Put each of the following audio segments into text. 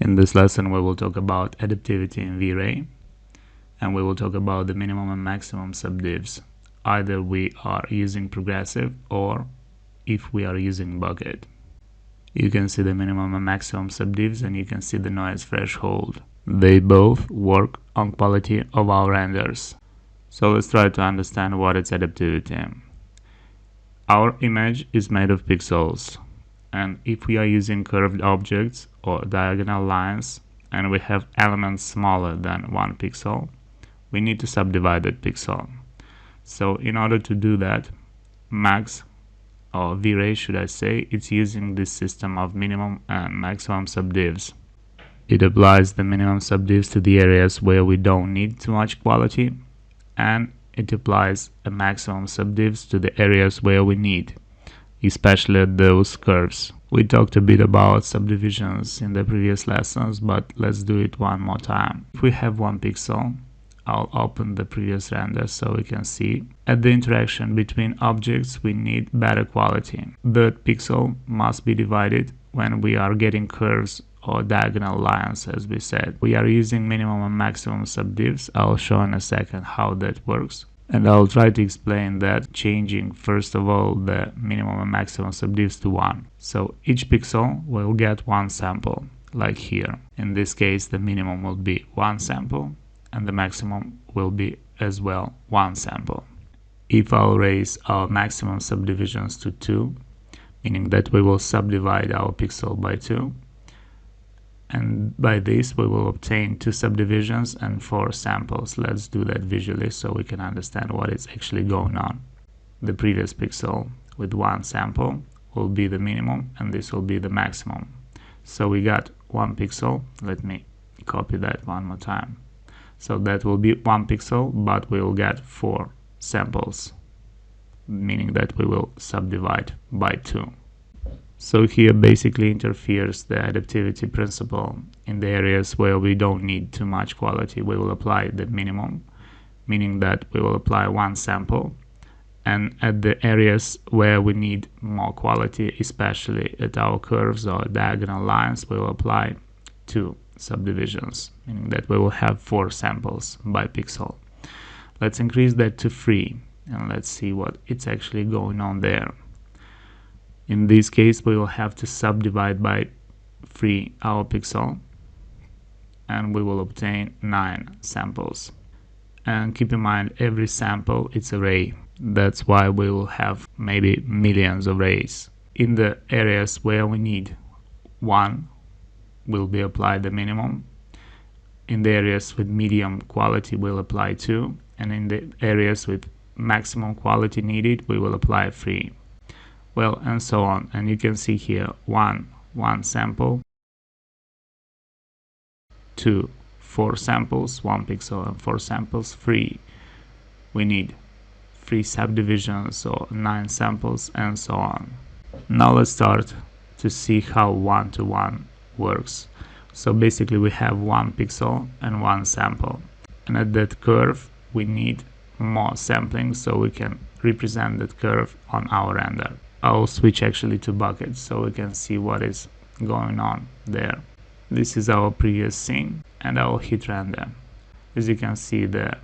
In this lesson, we will talk about adaptivity in Vray, and we will talk about the minimum and maximum subdivs. Either we are using progressive or if we are using bucket. You can see the minimum and maximum subdivs, and you can see the noise threshold. They both work on quality of our renders. So let's try to understand what is adaptivity. Our image is made of pixels, and if we are using curved objects or diagonal lines and we have elements smaller than 1 pixel, we need to subdivide that pixel. So in order to do that, Max, or Vray should I say, it's using this system of minimum and maximum subdivs. It applies the minimum subdivs to the areas where we don't need too much quality, and it applies a maximum subdivs to the areas where we need, especially at those curves. We talked a bit about subdivisions in the previous lessons, but let's do it one more time. If we have 1 pixel, I'll open the previous render so we can see. At the interaction between objects, we need better quality. The pixel must be divided when we are getting curves or diagonal lines, as we said. We are using minimum and maximum subdivs. I'll show in a second how that works. And I'll try to explain that, changing first of all the minimum and maximum subdivs to 1. So each pixel will get 1 sample, like here. In this case, the minimum will be 1 sample, and the maximum will be as well 1 sample. If I'll raise our maximum subdivisions to 2, meaning that we will subdivide our pixel by 2, and by this we will obtain 2 subdivisions and 4 samples. Let's do that visually so we can understand what is actually going on. The previous pixel with 1 sample will be the minimum, and this will be the maximum. So we got 1 pixel. Let me copy that one more time. So that will be 1 pixel, but we will get 4 samples, meaning that we will subdivide by 2. So here basically interferes the adaptivity principle. In the areas where we don't need too much quality, we will apply the minimum, meaning that we will apply 1 sample. And at the areas where we need more quality, especially at our curves or diagonal lines, we will apply 2 subdivisions, meaning that we will have 4 samples by pixel. Let's increase that to 3, and let's see what it's actually going on there. In this case, we will have to subdivide by 3 our pixel, and we will obtain 9 samples. And keep in mind, every sample is an array. That's why we will have maybe millions of arrays. In the areas where we need 1, will be applied the minimum. In the areas with medium quality, we'll apply 2, and in the areas with maximum quality needed, we will apply 3. Well, and so on. And you can see here 1 sample, 2 4 samples, 1 pixel and 4 samples, 3 we need 3 subdivisions or 9 samples, and so on. Now let's start to see how 1-to-1 works. So basically we have 1 pixel and 1 sample, and at that curve we need more sampling so we can represent that curve on our render. I'll switch actually to buckets so we can see what is going on there. This is our previous scene, and I will hit render. As you can see, the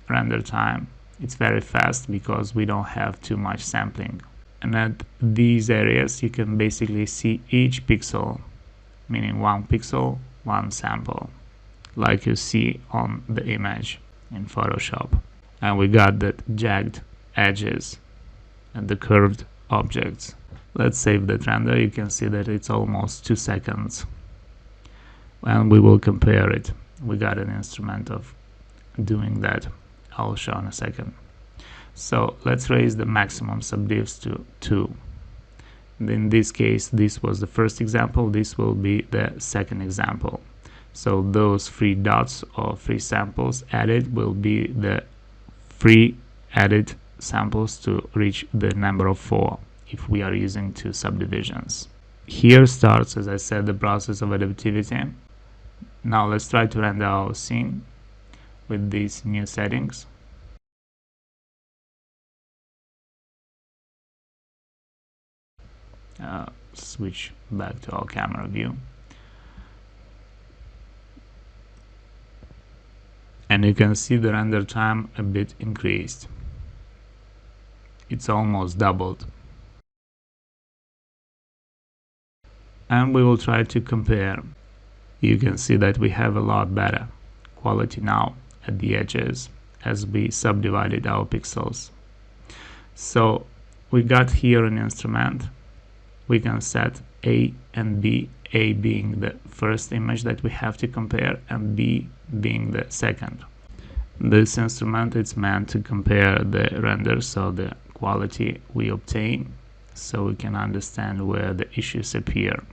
render time, it's very fast because we don't have too much sampling. And at these areas you can basically see each pixel, meaning 1 pixel, 1 sample, like you see on the image in Photoshop. And we got that jagged edges and the curved objects. Let's save that render. You can see that it's almost 2 seconds, and we will compare it. We got an instrument of doing that. I'll show in a second. So let's raise the maximum subdivs to 2. In this case, this was the first example, this will be the second example. So those 3 dots or 3 samples added will be the 3 added samples to reach the number of 4 if we are using 2 subdivisions. Here starts, as I said, the process of adaptivity. Now let's try to render our scene with these new settings. Switch back to our camera view. and you can see the render time a bit increased. It's almost doubled. And we will try to compare. You can see that we have a lot better quality now at the edges as we subdivided our pixels. So we got here an instrument. We can set A and B, A being the first image that we have to compare and B being the second. This instrument is meant to compare the renders, so the quality we obtain, so we can understand where the issues appear.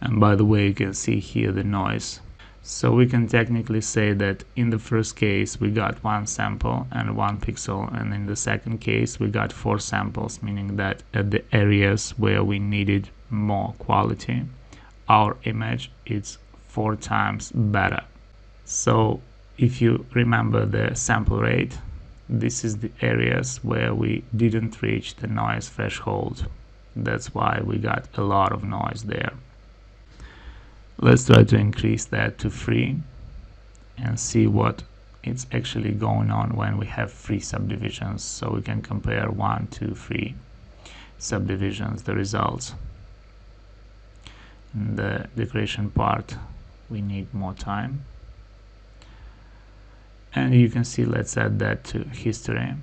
And by the way, you can see here the noise. So we can technically say that in the first case we got one sample and one pixel, and in the second case we got 4 samples, meaning that at the areas where we needed more quality, our image is 4 times better. So if you remember the sample rate, this is the areas where we didn't reach the noise threshold. That's why we got a lot of noise there. Let's try to increase that to 3 and see what is actually going on when we have 3 subdivisions, so we can compare 1, 2, 3 subdivisions, the results. In the decoration part we need more time, and you can see, let's add that to history,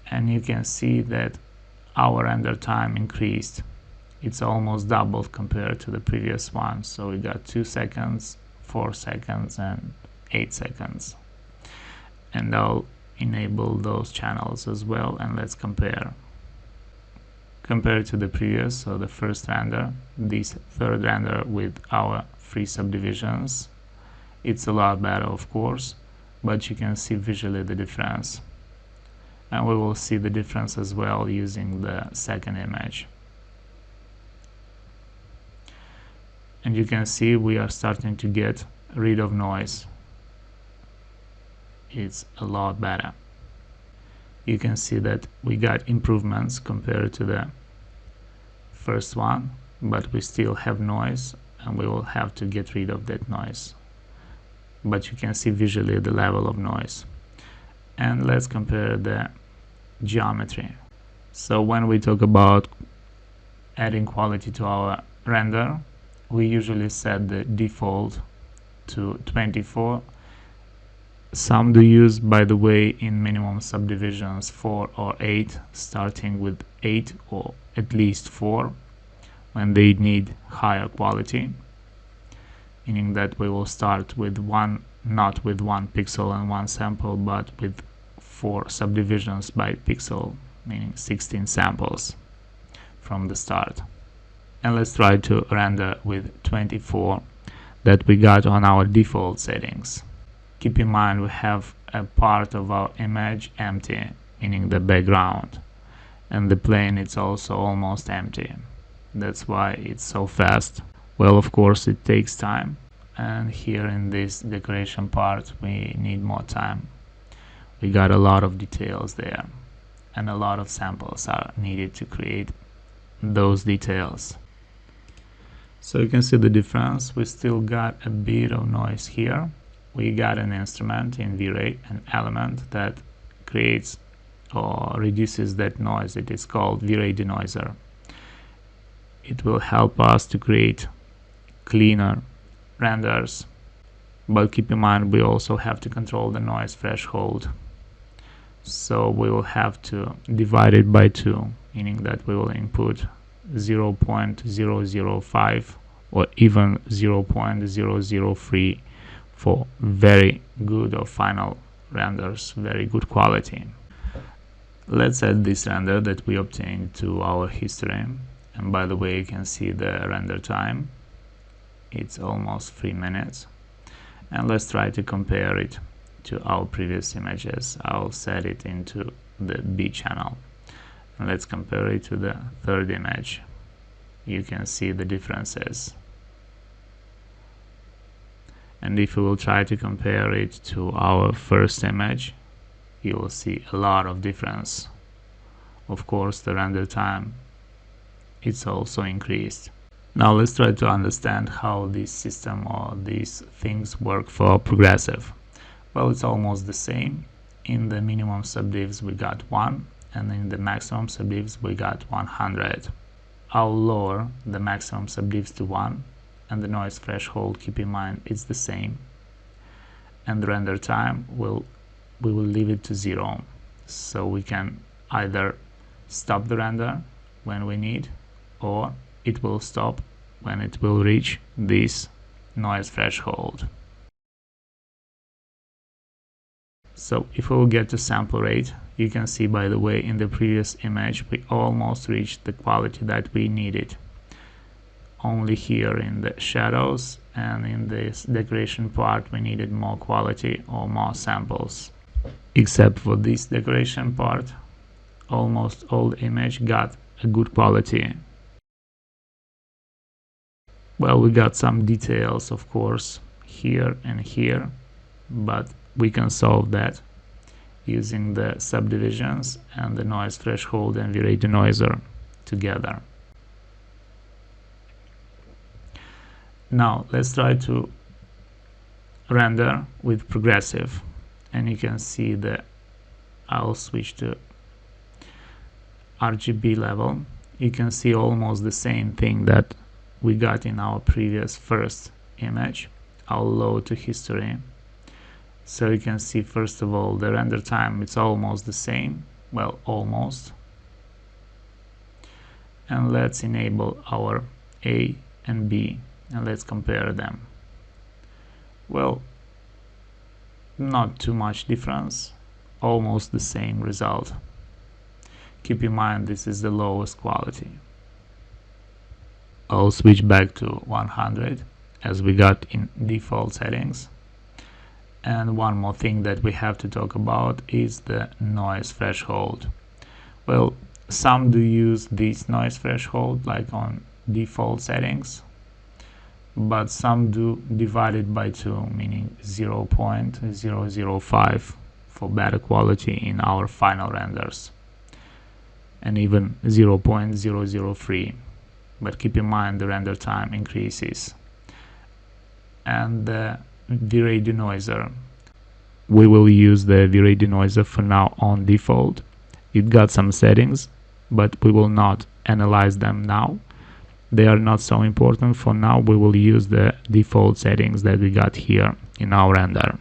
and you can see that our render time increased. It's almost doubled compared to the previous one. So we got 2 seconds, 4 seconds and 8 seconds. And I'll enable those channels as well, and let's compare. Compared to the previous, so the first render, this third render with our 3 subdivisions, it's a lot better of course, but you can see visually the difference. And we will see the difference as well using the second image. And you can see we are starting to get rid of noise. It's a lot better. You can see that we got improvements compared to the first one, but we still have noise and we will have to get rid of that noise. But you can see visually the level of noise. And let's compare the geometry. So when we talk about adding quality to our render, we usually set the default to 24. Some do use, by the way, in minimum subdivisions 4 or 8, starting with 8 or at least 4 when they need higher quality, meaning that we will start with not with 1 pixel and 1 sample, but with 4 subdivisions by pixel, meaning 16 samples from the start. And let's try to render with 24 that we got on our default settings. Keep in mind we have a part of our image empty, meaning the background, and the plane is also almost empty. That's why it's so fast. Well, of course it takes time, and here in this decoration part we need more time. We got a lot of details there, and a lot of samples are needed to create those details. So you can see the difference. We still got a bit of noise here. We got an instrument in Vray, an element that creates or reduces that noise. It is called Vray denoiser. It will help us to create cleaner renders, but keep in mind we also have to control the noise threshold. So we will have to divide it by 2, meaning that we will input 0.005 or even 0.003 for very good or final renders, very good quality. Let's add this render that we obtained to our history, and by the way you can see the render time, it's almost 3 minutes. And let's try to compare it to our previous images. I'll set it into the B channel. Let's compare it to the third image. You can see the differences. And if we will try to compare it to our first image, you will see a lot of difference. Of course, the render time is also increased. Now let's try to understand how this system or these things work for progressive. Well, it's almost the same. In the minimum subdivs we got 1, and in the maximum subdivs we got 100. I'll lower the maximum subdivs to 1, and the noise threshold, keep in mind, it's the same. And the render time we will leave it to 0, so we can either stop the render when we need, or it will stop when it will reach this noise threshold. So if we will get to sample rate, you can see, by the way, in the previous image we almost reached the quality that we needed. Only here in the shadows and in this decoration part we needed more quality or more samples. Except for this decoration part, almost all the image got a good quality. Well, we got some details, of course, here and here, but we can solve that using the subdivisions and the noise threshold and Vray denoiser together. Now let's try to render with progressive, and you can see that I'll switch to RGB level. You can see almost the same thing that we got in our previous first image. I'll load to history, so you can see first of all the render time, it's almost the same, well, almost. And let's enable our A and B and let's compare them. Well, not too much difference, almost the same result. Keep in mind this is the lowest quality. I'll switch back to 100 as we got in default settings. And one more thing that we have to talk about is the noise threshold. Well, some do use this noise threshold like on default settings, but some do divide it by 2, meaning 0.005 for better quality in our final renders, and even 0.003. But keep in mind the render time increases. And the Vray denoiser, we will use the Vray denoiser for now on default. It got some settings, but we will not analyze them now. They are not so important for now. We will use the default settings that we got here in our render.